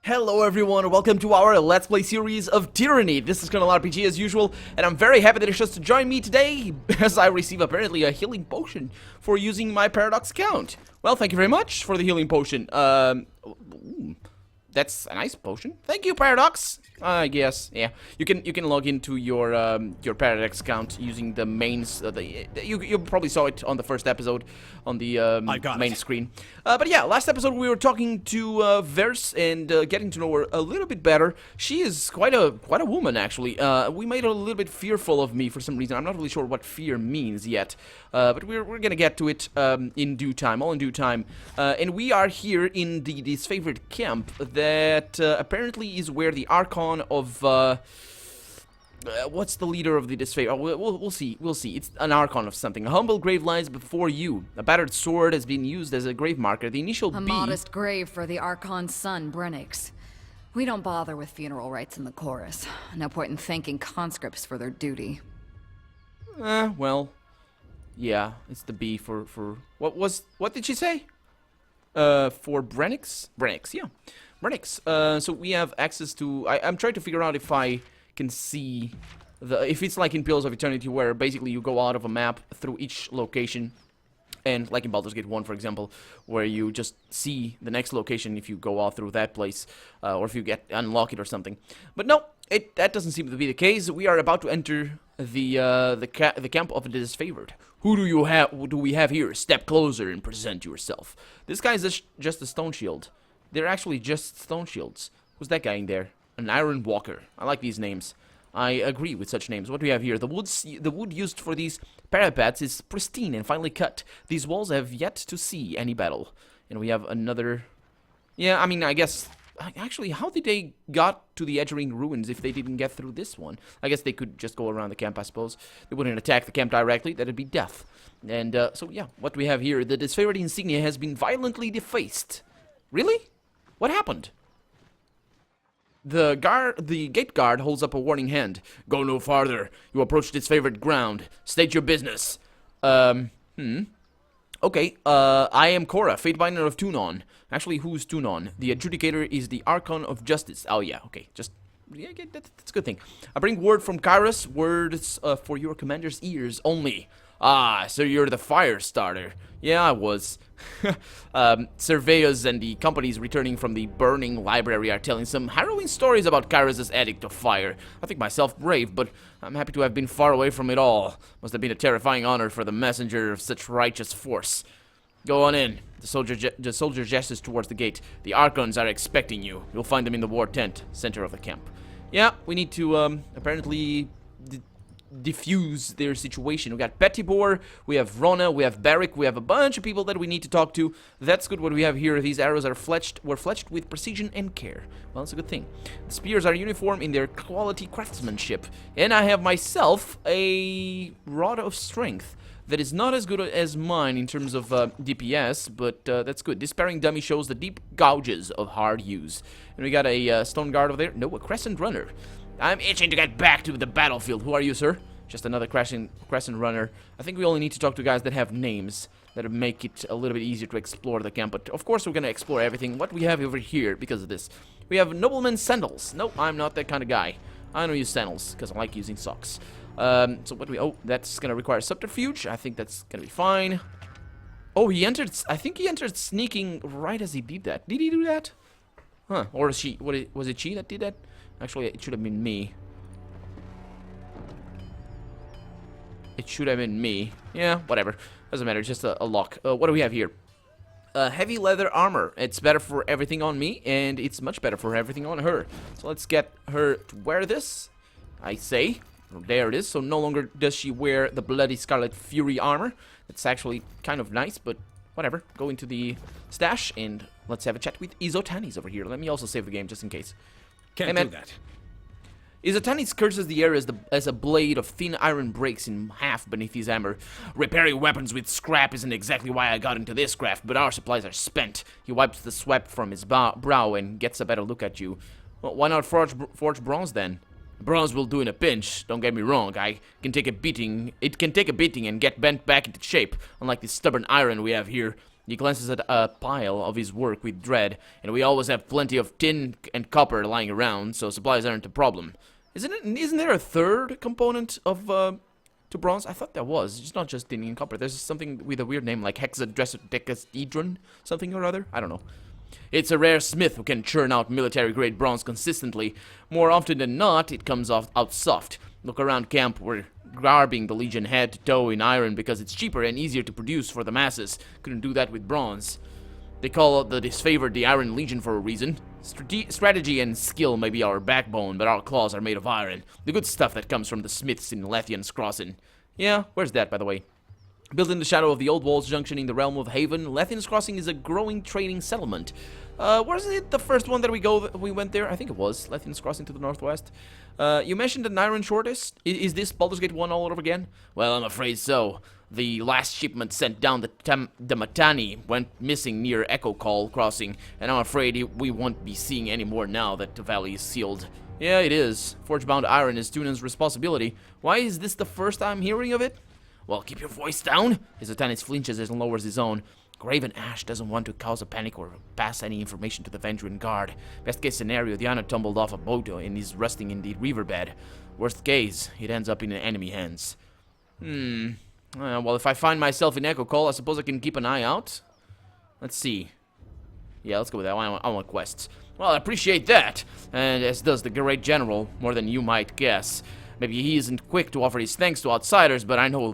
Hello everyone, welcome to our Let's Play series of Tyranny. This is Colonel RPG as usual, and I'm very happy that it's just to join me today, as I receive apparently a healing potion for using my Paradox account. Well, thank you very much for the healing potion. That's a nice potion. Thank you, Paradox. I guess, yeah. You can log into your Paradox account using the mains. You probably saw it on the first episode on the main screen. But yeah, last episode we were talking to Verse and getting to know her a little bit better. She is quite a woman, actually. We made her a little bit fearful of me for some reason. I'm not really sure what fear means yet, but we're gonna get to it in due time, all in due time. And we are here in the Disfavoured camp that apparently is where the Archon of what's the leader of the Disfavoured? Oh, we'll see. It's an Archon of something. A humble grave lies before you. A battered sword has been used as a grave marker. The initial B. A modest grave for the Archon's son, Brennix. We don't bother with funeral rites in the chorus. No point in thanking conscripts for their duty. Well, yeah, it's the B for what did she say? For Brennix? Brennix, yeah. Brennix. So we have access to... I'm trying to figure out if I can see... if it's like in Pillars of Eternity, where basically you go out of a map through each location. And like in Baldur's Gate 1, for example, where you just see the next location if you go out through that place. Or if you unlock it or something. But no, that doesn't seem to be the case. We are about to enter the camp of the Disfavoured. Who do we have here? Step closer and present yourself. This guy is just a stone shield. They're actually just stone shields. Who's that guy in there? An iron walker. I like these names. I agree with such names. What do we have here? The wood used for these parapets is pristine and finely cut. These walls have yet to see any battle. And we have another... Yeah, I mean, I guess... Actually, how did they got to the Edgering ruins if they didn't get through this one? I guess they could just go around the camp, I suppose. They wouldn't attack the camp directly. That'd be death. And, so yeah, what do we have here? The Disfavoured insignia has been violently defaced. Really? What happened? The gate guard holds up a warning hand. Go no farther. You approach Disfavoured ground. State your business. Okay, I am Cora, Fatebinder of Tunon. Actually, who's Tunon? The adjudicator is the Archon of Justice. Oh, yeah, okay, yeah, that's a good thing. I bring word from Kairos, words for your commander's ears only. Ah, so you're the fire starter. Yeah, I was. Surveyors and the companies returning from the burning library are telling some harrowing stories about Kairos' addict of fire. I think myself brave, but I'm happy to have been far away from it all. Must have been a terrifying honor for the messenger of such righteous force. Go on in. The soldier gestures towards the gate. The Archons are expecting you. You'll find them in the war tent, center of the camp. Yeah, we need to, apparently... diffuse their situation. We got Petibor, we have Rona, we have Barrick, we have a bunch of people that we need to talk to. That's good what we have here. These arrows were fletched with precision and care. Well, that's a good thing. The spears are uniform in their quality craftsmanship. And I have myself a Rod of Strength that is not as good as mine in terms of DPS, but that's good. This pairing dummy shows the deep gouges of hard use. And we got a Stone Guard over there. No, a Crescent Runner. I'm itching to get back to the battlefield. Who are you, sir? Just another Crescent Runner. I think we only need to talk to guys that have names that make it a little bit easier to explore the camp. But, of course, we're going to explore everything. What we have over here because of this. We have Nobleman's Sandals. Nope, I'm not that kind of guy. I don't use sandals because I like using socks. So what do we... Oh, that's going to require subterfuge. I think that's going to be fine. Oh, he entered... I think he entered sneaking right as he did that. Did he do that? Huh. Or was she... Was it she that did that? Actually, it should have been me. It should have been me. Yeah, whatever. Doesn't matter, just a lock. What do we have here? Heavy leather armor. It's better for everything on me, and it's much better for everything on her. So let's get her to wear this, I say. There it is. So no longer does she wear the Bloody Scarlet Fury armor. It's actually kind of nice, but whatever. Go into the stash, and let's have a chat with Izotanis over here. Let me also save the game, just in case. Can't do that. Izotanis curses the air as a blade of thin iron breaks in half beneath his hammer. Repairing weapons with scrap isn't exactly why I got into this craft, but our supplies are spent. He wipes the sweat from his brow and gets a better look at you. Well, why not forge bronze then? Bronze will do in a pinch, don't get me wrong. It can take a beating and get bent back into shape, unlike the stubborn iron we have here. He glances at a pile of his work with dread, and we always have plenty of tin and copper lying around, so supplies aren't a problem. Isn't there a third component of, to bronze? I thought there was. It's not just tin and copper. There's something with a weird name like hexadecahedron, something or other. I don't know. It's a rare smith who can churn out military-grade bronze consistently. More often than not, it comes out soft. Look around camp, we're garbing the Legion head to toe in iron because it's cheaper and easier to produce for the masses. Couldn't do that with bronze. They call the Disfavoured the Iron Legion for a reason. Strategy and skill may be our backbone, but our claws are made of iron. The good stuff that comes from the smiths in Lethian's Crossing. Yeah, where's that, by the way? Built in the shadow of the Old Walls Junction in the realm of Haven, Lethian's Crossing is a growing trading settlement. Was it the first one that we went there? I think it was. Lethian's Crossing to the northwest. You mentioned an iron shortage. Is this Baldur's Gate 1 all over again? Well, I'm afraid so. The last shipment sent down the Matani went missing near Echo Call Crossing, and I'm afraid we won't be seeing any more now that the valley is sealed. Yeah, it is. Forge-bound iron is Tunan's responsibility. Why is this the first I'm hearing of it? Well, keep your voice down. His lieutenant flinches and lowers his own. Graven Ash doesn't want to cause a panic or pass any information to the Vendrian Guard. Best case scenario, Diana tumbled off a boat and is resting in the riverbed. Worst case, it ends up in enemy hands. Well, if I find myself in Echo Call, I suppose I can keep an eye out. Let's see. Yeah, let's go with that. I want quests. Well, I appreciate that. And as does the great general, more than you might guess. Maybe he isn't quick to offer his thanks to outsiders, but I know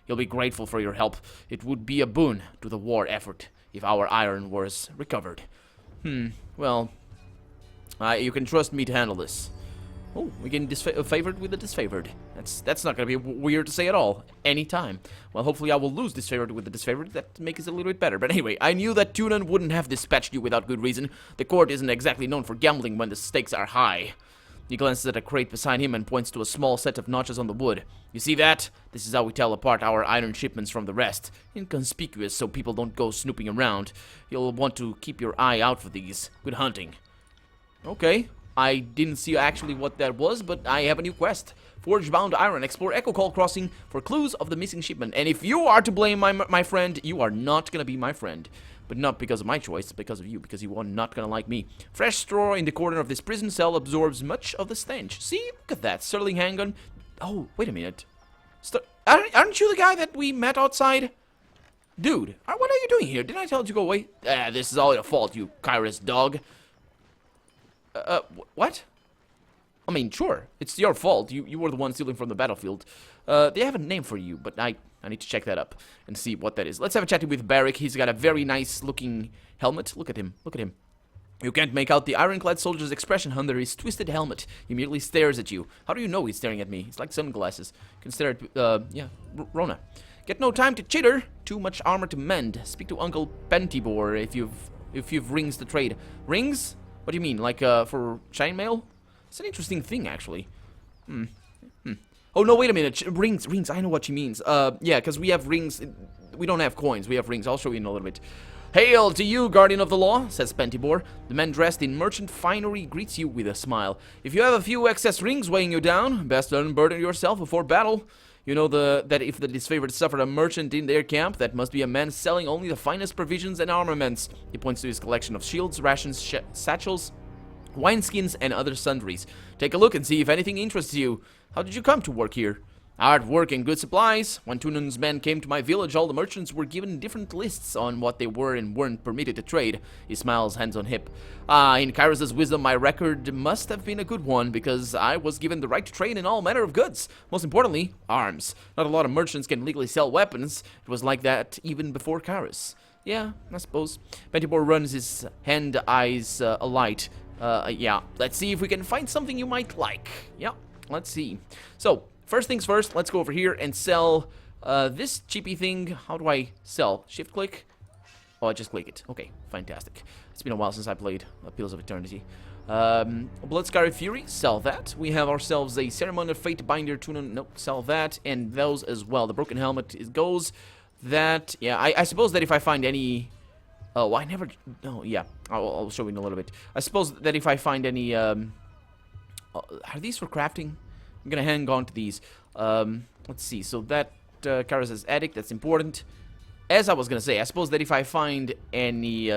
he'll be grateful for your help. It would be a boon to the war effort if our iron was recovered. Well, you can trust me to handle this. Oh, we get disfavored with the disfavored. That's not gonna be weird to say at all. Anytime. Well, hopefully I will lose disfavored with the disfavored. That makes it a little bit better. But anyway, I knew that Tunan wouldn't have dispatched you without good reason. The court isn't exactly known for gambling when the stakes are high. He glances at a crate beside him and points to a small set of notches on the wood. You see that? This is how we tell apart our iron shipments from the rest. Inconspicuous so people don't go snooping around. You'll want to keep your eye out for these. Good hunting. Okay. I didn't see actually what that was, but I have a new quest. Forge-bound iron. Explore Echo Call Crossing for clues of the missing shipment. And if you are to blame, my friend, you are not gonna be my friend. But not because of my choice, because of you, because you are not gonna like me. Fresh straw in the corner of this prison cell absorbs much of the stench. See? Look at that. Sterling handgun. Oh, wait a minute. Aren't you the guy that we met outside? Dude, what are you doing here? Didn't I tell you to go away? This is all your fault, you Kyrus dog. What? I mean, sure, it's your fault. You were the one stealing from the battlefield. They have a name for you, but I need to check that up and see what that is. Let's have a chat with Barrick. He's got a very nice looking helmet. Look at him. Look at him. You can't make out the ironclad soldier's expression under his twisted helmet. He merely stares at you. How do you know he's staring at me? It's like sunglasses. You can stare at, Rona. Get no time to chitter. Too much armor to mend. Speak to Uncle Pentibor if you've rings to trade. Rings? What do you mean? Like, for chainmail? It's an interesting thing, actually. Oh, no, wait a minute. Rings. I know what she means. Yeah, because we have rings. We don't have coins. We have rings. I'll show you in a little bit. Hail to you, guardian of the law, says Pentibor. The man dressed in merchant finery greets you with a smile. If you have a few excess rings weighing you down, best unburden yourself before battle. You know that if the disfavored suffered a merchant in their camp, that must be a man selling only the finest provisions and armaments. He points to his collection of shields, rations, satchels, wineskins, and other sundries. Take a look and see if anything interests you. How did you come to work here? Hard work and good supplies. When Tunan's men came to my village, all the merchants were given different lists on what they were and weren't permitted to trade. He smiles, hands on hip. In Kyrus' wisdom, my record must have been a good one, because I was given the right to trade in all manner of goods. Most importantly, arms. Not a lot of merchants can legally sell weapons. It was like that even before Kyrus. Yeah, I suppose. Pentibor runs his eyes alight. Yeah, let's see if we can find something you might like. Yeah, let's see. So, first things first, let's go over here and sell this cheapy thing. How do I sell? Shift click? Oh, I just click it. Okay, fantastic. It's been a while since I played Appeals of Eternity. Bloodscarred Fury, sell that. We have ourselves a Ceremony of Fate Binder Tunan. Nope, sell that. And those as well. The Broken Helmet goes. That, yeah, I suppose that if I find any... Oh, I never... No, yeah, I'll show you in a little bit. I suppose that if I find any... Are these for crafting? I'm gonna hang on to these. Let's see. So that Kyrus' Addict, that's important. as I was gonna say, I suppose that if I find any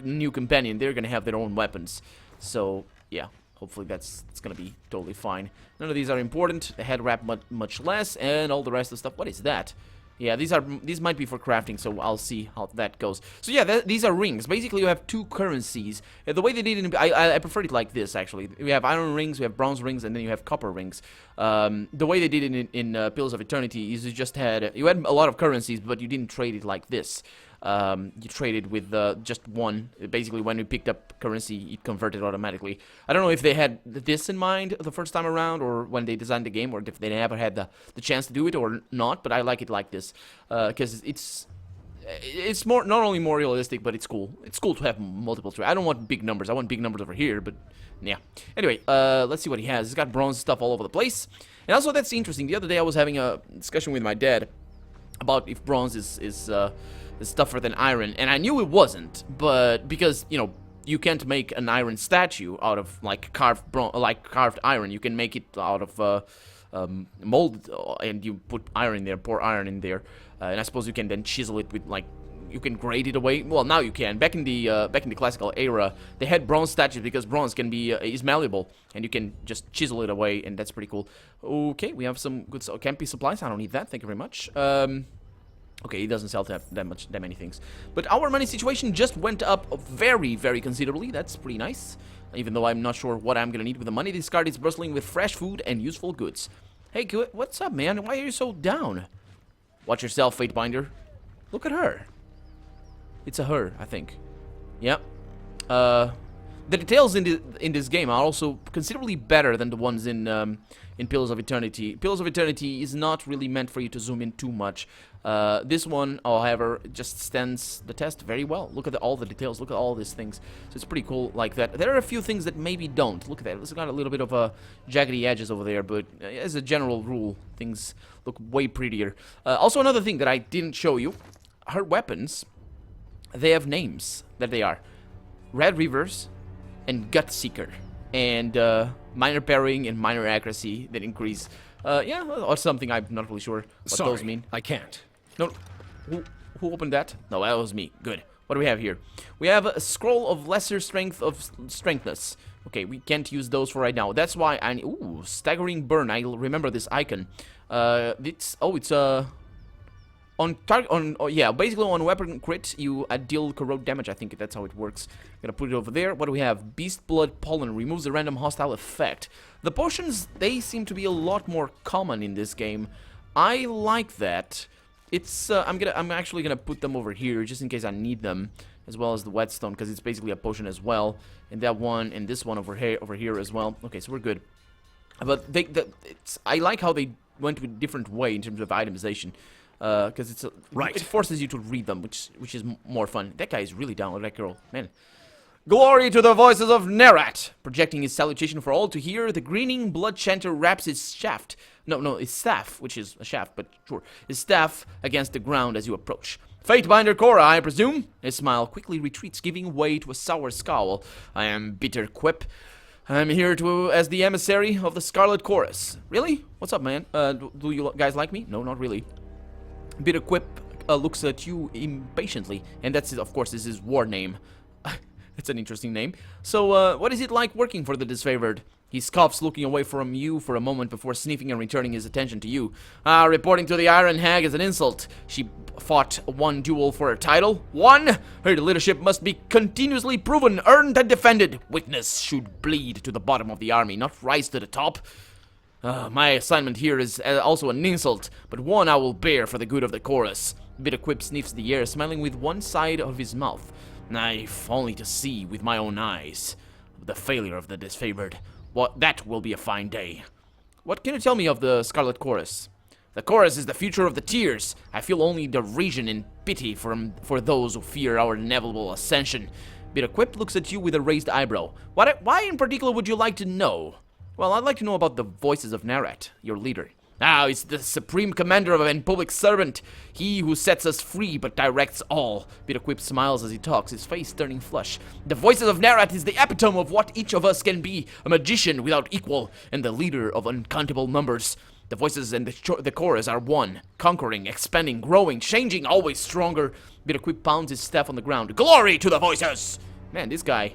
new companion, they're gonna have their own weapons. So, yeah, hopefully it's gonna be totally fine. None of these are important. The head wrap much less, and all the rest of the stuff. What is that? Yeah, these might be for crafting, so I'll see how that goes. So yeah, these are rings. Basically, you have 2 currencies. The way they did it, I prefer it like this, actually. We have iron rings, we have bronze rings, and then you have copper rings. The way they did it in Pillars of Eternity is you had a lot of currencies, but you didn't trade it like this. You traded with just one. Basically, when you picked up currency, it converted automatically. I don't know if they had this in mind the first time around, or when they designed the game, or if they never had the chance to do it or not. But I like it like this because it's not only more realistic, but it's cool. It's cool to have multiple trades. I don't want big numbers. I want big numbers over here, but yeah. Anyway, let's see what he has. He's got bronze stuff all over the place, and also that's interesting. The other day I was having a discussion with my dad about if bronze is tougher than iron, and I knew it wasn't, but because, you know, you can't make an iron statue out of like carved iron. You can make it out of mold, and you put iron in there, pour iron in there, and I suppose you can then chisel it with, like, you can grade it away. Well, now you can. Back in the classical era, they had bronze statues because bronze can be is malleable, and you can just chisel it away, and that's pretty cool. Okay, we have some good campy supplies. I don't need that. Thank you very much. Okay, he doesn't sell that many things. But our money situation just went up very, very considerably. That's pretty nice. Even though I'm not sure what I'm gonna need with the money. This card is bristling with fresh food and useful goods. Hey, what's up, man? Why are you so down? Watch yourself, Fatebinder. Look at her. It's a her, I think. Yep. The details in this game are also considerably better than the ones in Pillars of Eternity. Pillars of Eternity is not really meant for you to zoom in too much. This one, however, just stands the test very well. Look at all the details. Look at all these things. So it's pretty cool like that. There are a few things that maybe don't. Look at that. It's got a little bit of jaggedy edges over there, but as a general rule, things look way prettier. Also, another thing that I didn't show you, her weapons, they have names that they are. Red Reavers and Gut Seeker, and minor parrying and minor accuracy that increase. Yeah, or something. I'm not really sure what those mean. I can't. No, who opened that? No, that was me. Good. What do we have here? We have a scroll of lesser strength of strengthness. Okay, we can't use those for right now. That's why I need... Ooh, staggering burn. I remember this icon. It's on target. Yeah, basically on weapon crit, you deal corrode damage. I think that's how it works. Gonna put it over there. What do we have? Beast Blood Pollen removes a random hostile effect. The potions, they seem to be a lot more common in this game. I like that. It's I'm actually gonna put them over here just in case I need them, as well as the whetstone, because it's basically a potion as well. And that one and this one over here as well. Okay, so we're good. But I like how they went with a different way in terms of itemization. Because it forces you to read them, which is more fun. That guy is really down with that girl, man. Glory to the voices of Nerat! Projecting his salutation for all to hear, the grinning blood chanter wraps his shaft. No, his staff, which is a shaft, but sure. His staff against the ground as you approach. Fatebinder Korra, I presume? His smile quickly retreats, giving way to a sour scowl. I am Bitter Quip. I'm here as the emissary of the Scarlet Chorus. Really? What's up, man? Do you guys like me? No, not really. Bitter Quip looks at you impatiently, and that's, of course, is his war name. It's an interesting name. So, what is it like working for the Disfavoured? He scoffs, looking away from you for a moment before sniffing and returning his attention to you. Reporting to the Iron Hag is an insult. She fought one duel for her title. One? Her leadership must be continuously proven, earned, and defended. Weakness should bleed to the bottom of the army, not rise to the top. My assignment here is also an insult, but one I will bear for the good of the chorus. Bitter Quip sniffs the air, smiling with one side of his mouth. If only to see with my own eyes the failure of the Disfavoured. That will be a fine day. What can you tell me of the Scarlet Chorus? The chorus is the future of the tears. I feel only derision and pity for those who fear our inevitable ascension. Bitter Quip looks at you with a raised eyebrow. Why in particular would you like to know? Well, I'd like to know about the voices of Nerat, your leader. It's the supreme commander and public servant. He who sets us free but directs all. Bitter Quip smiles as he talks, his face turning flush. The voices of Nerat is the epitome of what each of us can be. A magician without equal, and the leader of uncountable numbers. The voices and the chorus are one, conquering, expanding, growing, changing, always stronger. Bitterquip pounds his staff on the ground. Glory to the voices! Man, this guy.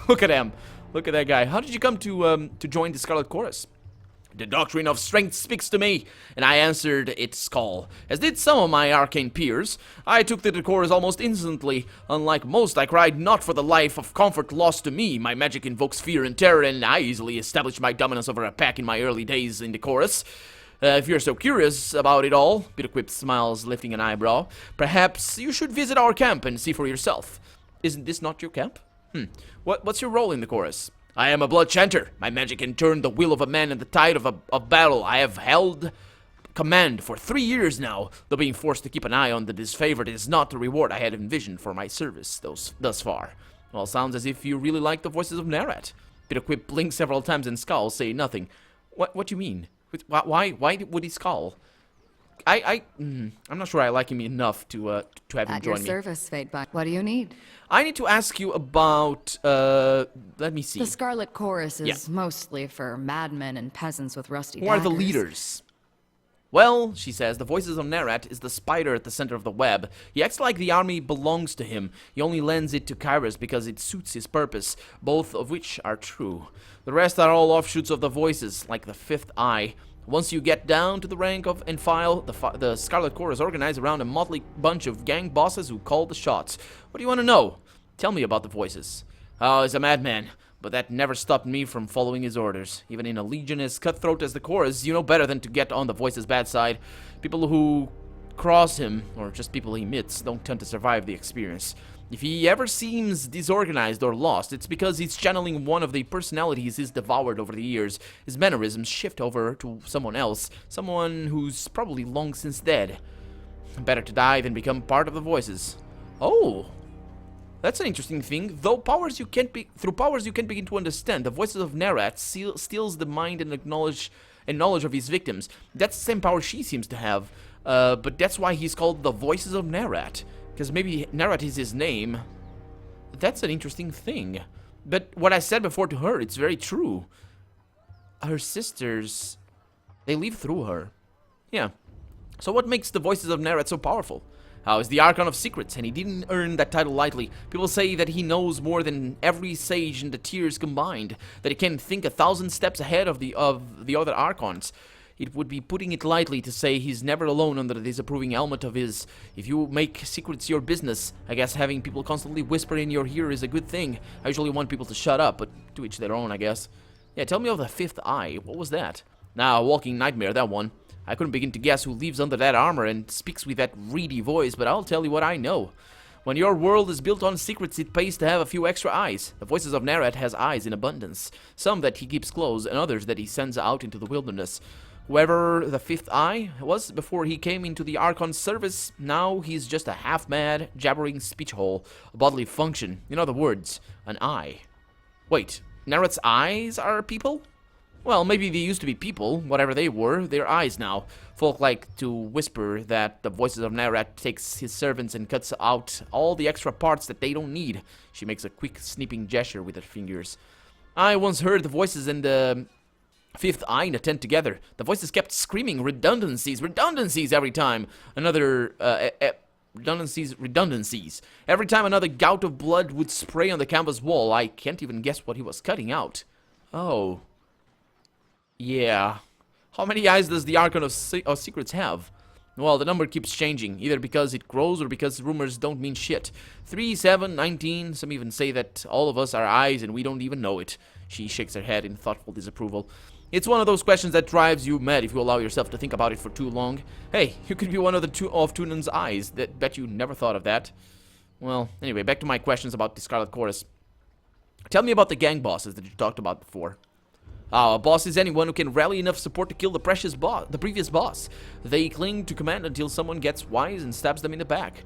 Look at him. Look at that guy. How did you come to join the Scarlet Chorus? The doctrine of strength speaks to me, and I answered its call, as did some of my arcane peers. I took to the chorus almost instantly. Unlike most, I cried not for the life of comfort lost to me. My magic invokes fear and terror, and I easily established my dominance over a pack in my early days in the chorus. If you're so curious about it all, Bitterquip smiles, lifting an eyebrow, perhaps you should visit our camp and see for yourself. Isn't this not your camp? What's your role in the chorus? I am a blood chanter. My magic can turn the will of a man in the tide of battle. I have held command for 3 years now, though being forced to keep an eye on the Disfavoured is not the reward I had envisioned for my service thus far. Well, sounds as if you really like the voices of Nerat. Bitterquip blinks several times and scowls, saying nothing. What do you mean? Why would he scowl? I'm not sure I like him enough to have him At join your me. service, Fadebite. What do you need? I need to ask you about, let me see. The Scarlet Chorus is mostly for madmen and peasants with rusty Who are the daggers. leaders? Well, she says, the voices of Nerat is the spider at the center of the web. He acts like the army belongs to him. He only lends it to Kairos because it suits his purpose, both of which are true. The rest are all offshoots of the voices, like the fifth eye. Once you get down to the rank of and file, the Scarlet Chorus organized around a motley bunch of gang bosses who call the shots. What do you want to know? Tell me about the voices. Oh, he's a madman, but that never stopped me from following his orders. Even in a legion as cutthroat as the Chorus, you know better than to get on the voices' bad side. People who cross him, or just people he meets, don't tend to survive the experience. If he ever seems disorganized or lost, it's because he's channeling one of the personalities he's devoured over the years. His mannerisms shift over to someone else, someone who's probably long since dead. Better to die than become part of the voices. Oh, that's an interesting thing. Through powers you can't begin to understand. The voices of Nerat steals the mind and knowledge of his victims. That's the same power she seems to have. But that's why he's called the Voices of Nerat. Because maybe Nerat is his name. That's an interesting thing. But what I said before to her, it's very true. Her sisters, they live through her. Yeah. So what makes the Voices of Nerat so powerful? How is the Archon of Secrets, and he didn't earn that title lightly. People say that he knows more than every sage in the tiers combined, that he can think 1,000 steps ahead of the other Archons. It would be putting it lightly to say he's never alone under the disapproving helmet of his. If you make secrets your business, I guess having people constantly whisper in your ear is a good thing. I usually want people to shut up, but to each their own, I guess. Yeah, tell me of the fifth eye. What was that? Nah, a walking nightmare, that one. I couldn't begin to guess who lives under that armor and speaks with that reedy voice, but I'll tell you what I know. When your world is built on secrets, it pays to have a few extra eyes. The Voices of Nerat has eyes in abundance. Some that he keeps close, and others that he sends out into the wilderness. Whoever the fifth eye was before he came into the Archon's service, now he's just a half-mad, jabbering speech hole, a bodily function. In other words, an eye. Wait, Nerat's eyes are people? Well, maybe they used to be people, whatever they were, they're eyes now. Folk like to whisper that the Voices of Nerat takes his servants and cuts out all the extra parts that they don't need. She makes a quick snipping gesture with her fingers. I once heard the Voices and the fifth eye in a tent together. The voices kept screaming redundancies every time redundancies. Every time another gout of blood would spray on the canvas wall. I can't even guess what he was cutting out. Oh. Yeah. How many eyes does the Archon of Secrets have? Well, the number keeps changing, either because it grows or because rumors don't mean shit. 3, 7, 19, some even say that all of us are eyes and we don't even know it. She shakes her head in thoughtful disapproval. It's one of those questions that drives you mad if you allow yourself to think about it for too long. Hey, you could be one of the two of Tunan's eyes. Bet you never thought of that. Well, anyway, back to my questions about the Scarlet Chorus. Tell me about the gang bosses that you talked about before. A boss is anyone who can rally enough support to kill the previous boss. They cling to command until someone gets wise and stabs them in the back.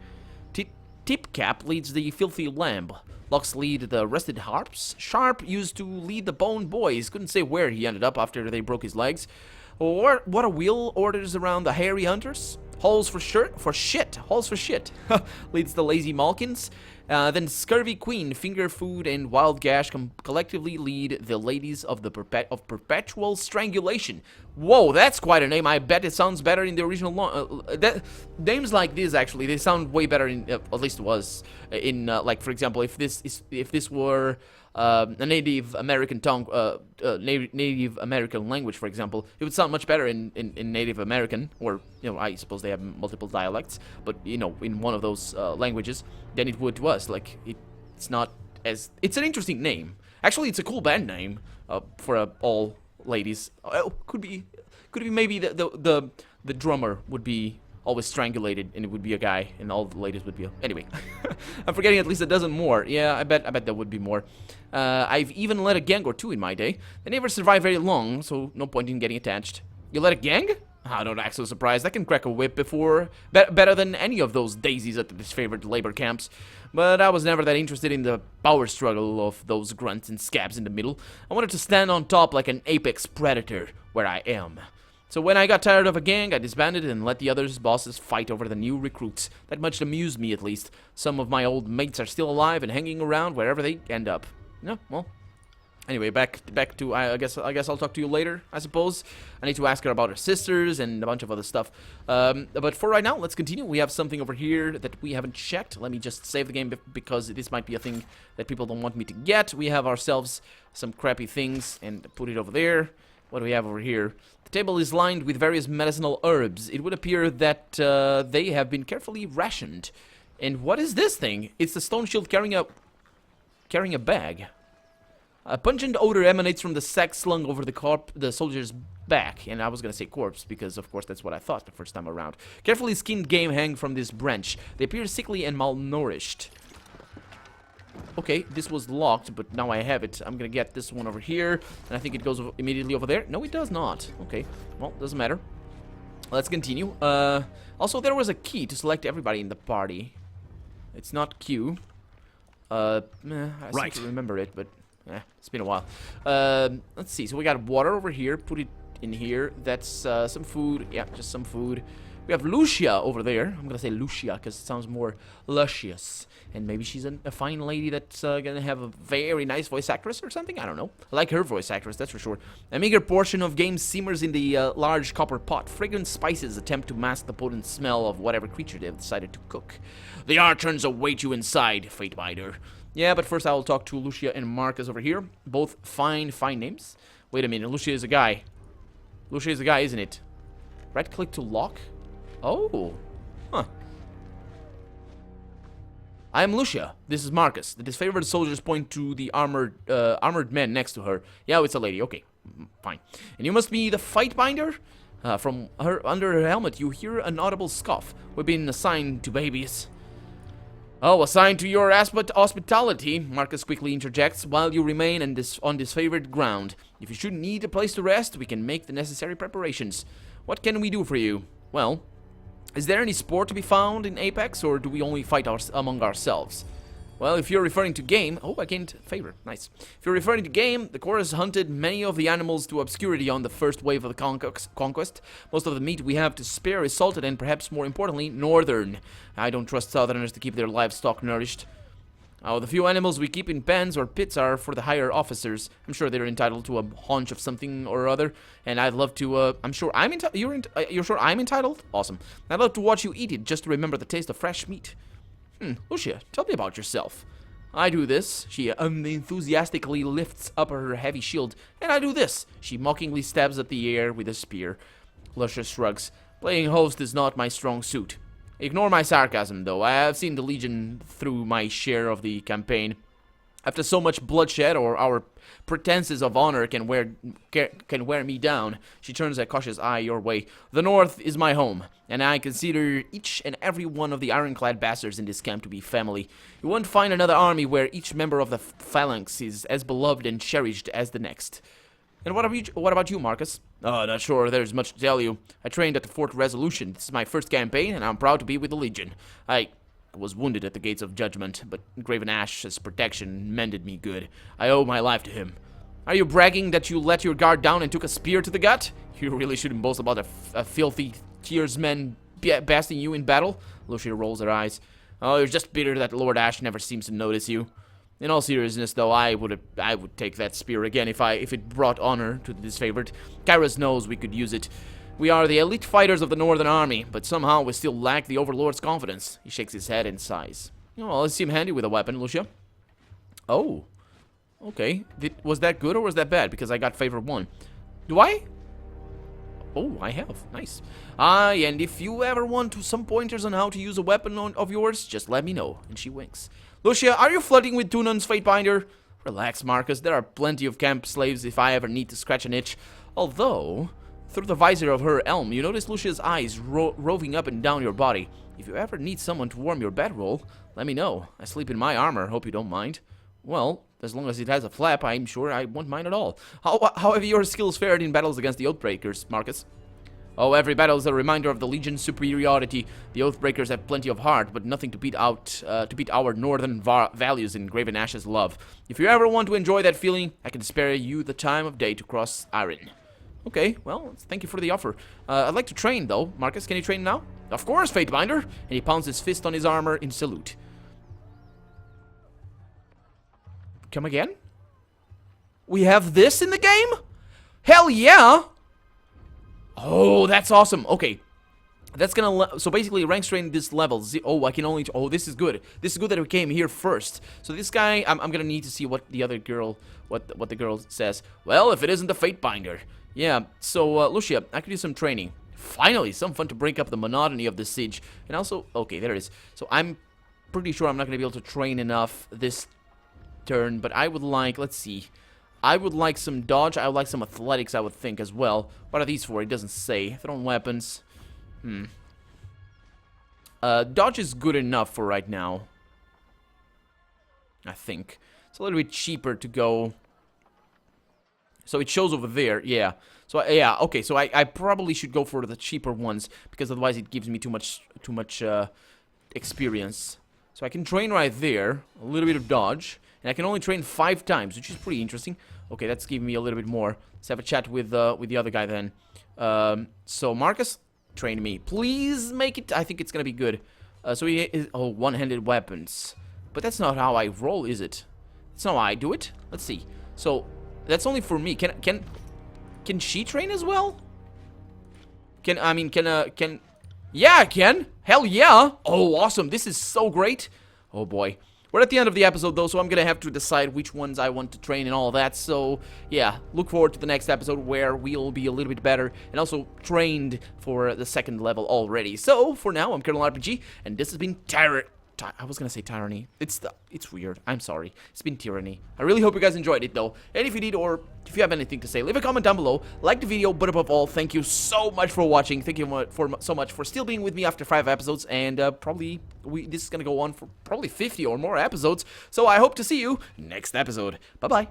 Tipcap leads the Filthy Lamb. Lux lead the Rusted Harps. Sharp used to lead the Bone Boys. Couldn't say where he ended up after they broke his legs. Or what a wheel orders around the Hairy Hunters. Halls for shit. Halls for shit. Leads the Lazy Malkins. Then Scurvy Queen, Finger Food, and Wild Gash collectively lead the Ladies of the Perpetual Strangulation. Whoa, that's quite a name. I bet it sounds better in the original. Names like this, actually, they sound way better in. At least it was in, like, for example, if this were a Native American tongue, Native American language, for example, it would sound much better in Native American, or, you know, I suppose they have multiple dialects, but, you know, in one of those languages, than it would to us. Like, it's not as... It's an interesting name. Actually, it's a cool band name for all ladies. Oh, could be maybe the drummer would be always strangulated, and it would be a guy, and all the ladies would be... Anyway, I'm forgetting at least a dozen more. Yeah, I bet there would be more. I've even led a gang or two in my day. They never survive very long, so no point in getting attached. You led a gang? I don't act so surprised. I can crack a whip before... better than any of those daisies at the Disfavoured labor camps. But I was never that interested in the power struggle of those grunts and scabs in the middle. I wanted to stand on top like an apex predator, where I am. So when I got tired of a gang, I disbanded and let the other bosses fight over the new recruits. That much amused me, at least. Some of my old mates are still alive and hanging around wherever they end up. No, well... Anyway, back to... I guess I'll talk to you later, I suppose. I need to ask her about her sisters and a bunch of other stuff. But for right now, let's continue. We have something over here that we haven't checked. Let me just save the game because this might be a thing that people don't want me to get. We have ourselves some crappy things and put it over there. What do we have over here? The table is lined with various medicinal herbs. It would appear that they have been carefully rationed. And what is this thing? It's the stone shield carrying a bag. A pungent odor emanates from the sack slung over the soldier's back. And I was gonna say corpse, because of course that's what I thought the first time around. Carefully skinned game hang from this branch. They appear sickly and malnourished. Okay, this was locked, but now I have it. I'm gonna get this one over here, and I think it goes immediately over there. No, it does not. Okay, well, doesn't matter. Let's continue. Also, there was a key to select everybody in the party. It's not Q. I seem to remember it, but it's been a while. Let's see. So we got water over here. Put it in here. That's some food. Yeah, just some food. We have Lucia over there. I'm gonna say Lucia because it sounds more luscious. And maybe she's a fine lady that's gonna have a very nice voice actress or something. I don't know. I like her voice actress, that's for sure. A meager portion of game simmers in the large copper pot. Fragrant spices attempt to mask the potent smell of whatever creature they've decided to cook. The Archons await you inside, Fatebinder. Yeah, but first I will talk to Lucia and Marcus over here. Both fine names. Wait a minute, Lucia is a guy. Lucia is a guy, isn't it? Right click to lock? Oh. Huh. I am Lucia. This is Marcus. The disfavored soldiers point to the armored men next to her. Yeah, it's a lady. Okay, fine. And you must be the Fightbinder? From her under her helmet, you hear an audible scoff. We've been assigned to babies. Oh, assigned to your hospitality, Marcus quickly interjects, while you remain on disfavored ground. If you should need a place to rest, we can make the necessary preparations. What can we do for you? Well... Is there any sport to be found in Apex, or do we only fight among ourselves? Well, if you're referring to game... Oh, I gained favor. Nice. If you're referring to game, the chorus hunted many of the animals to obscurity on the first wave of the conquest. Most of the meat we have to spare is salted and, perhaps more importantly, northern. I don't trust southerners to keep their livestock nourished. Oh, the few animals we keep in pens or pits are for the higher officers. I'm sure they're entitled to a haunch of something or other, and I'd love to, I'm sure I'm entitled, you're sure I'm entitled? Awesome. I'd love to watch you eat it just to remember the taste of fresh meat. Lucia, tell me about yourself. I do this. She enthusiastically lifts up her heavy shield, and I do this. She mockingly stabs at the air with a spear. Lucia shrugs. Playing host is not my strong suit. Ignore my sarcasm, though. I have seen the Legion through my share of the campaign. After so much bloodshed, or our pretenses of honor can wear me down, she turns a cautious eye your way. The North is my home, and I consider each and every one of the ironclad bastards in this camp to be family. You won't find another army where each member of the phalanx is as beloved and cherished as the next. And what about you, Marcus? Oh, not sure there's much to tell you. I trained at the Fort Resolution. This is my first campaign, and I'm proud to be with the Legion. I was wounded at the Gates of Judgment, but Graven Ash's protection mended me good. I owe my life to him. Are you bragging that you let your guard down and took a spear to the gut? You really shouldn't boast about a filthy tearsman besting you in battle. Lucia rolls her eyes. Oh, you're just bitter that Lord Ash never seems to notice you. In all seriousness, though, I would take that spear again if it brought honor to the Disfavoured. Kairos knows we could use it. We are the elite fighters of the Northern Army, but somehow we still lack the Overlord's confidence. He shakes his head and sighs. Oh, well, it seemed handy with a weapon, Lucia. Oh. Okay. Was that good or was that bad? Because I got favor 1. Do I? Oh, I have. Nice. And if you ever want some pointers on how to use a weapon of yours, just let me know. And she winks. Lucia, are you flirting with Tunan's Fatebinder? Relax, Marcus. There are plenty of camp slaves if I ever need to scratch an itch. Although, through the visor of her elm, you notice Lucia's eyes roving up and down your body. If you ever need someone to warm your bedroll, let me know. I sleep in my armor. Hope you don't mind. Well, as long as it has a flap, I'm sure I won't mind at all. How have your skills fared in battles against the Oathbreakers, Marcus? Oh, every battle is a reminder of the Legion's superiority. The Oathbreakers have plenty of heart, but nothing to beat our northern values in Graven Ash's love. If you ever want to enjoy that feeling, I can spare you the time of day to cross Iron. Okay, well, thank you for the offer. I'd like to train, though. Marcus, can you train now? Of course, Fatebinder! And he pounds his fist on his armor in salute. Come again? We have this in the game? Hell yeah! Oh, that's awesome. Okay. That's gonna... So basically, rank train this level. Oh, I can only... Oh, this is good. This is good that we came here first. So this guy, I'm gonna need to see what the other girl... What the girl says. Well, if it isn't the Fatebinder. Yeah, so, Lucia, I could do some training. Finally, some fun to break up the monotony of the siege. And also... Okay, there it is. So I'm pretty sure I'm not gonna be able to train enough this turn. But I would like... Let's see... I would like some dodge. I would like some athletics, I would think, as well. What are these for? It doesn't say. Thrown weapons. Dodge is good enough for right now. I think. It's a little bit cheaper to go. So it shows over there. Yeah. So, yeah. Okay, so I probably should go for the cheaper ones. Because otherwise it gives me too much experience. So I can train right there. A little bit of dodge. And I can only train 5 times, which is pretty interesting. Okay, that's giving me a little bit more. Let's have a chat with the other guy then. So, Marcus, train me. Please make it... I think it's gonna be good. So he is... Oh, one-handed weapons. But that's not how I roll, is it? That's not how I do it. Let's see. So, that's only for me. Can she train as well? Yeah, I can. Hell yeah. Oh, awesome. This is so great. Oh, boy. We're at the end of the episode, though, so I'm gonna have to decide which ones I want to train and all that. So, yeah, look forward to the next episode where we'll be a little bit better and also trained for the 2nd level already. So, for now, I'm Colonel RPG, and this has been I was gonna say Tyranny. It's weird. I'm sorry. It's been Tyranny. I really hope you guys enjoyed it, though. And if you did, or if you have anything to say, leave a comment down below. Like the video, but above all, thank you so much for watching. Thank you so much for still being with me after 5 episodes. And probably this is gonna go on for probably 50 or more episodes. So I hope to see you next episode. Bye-bye.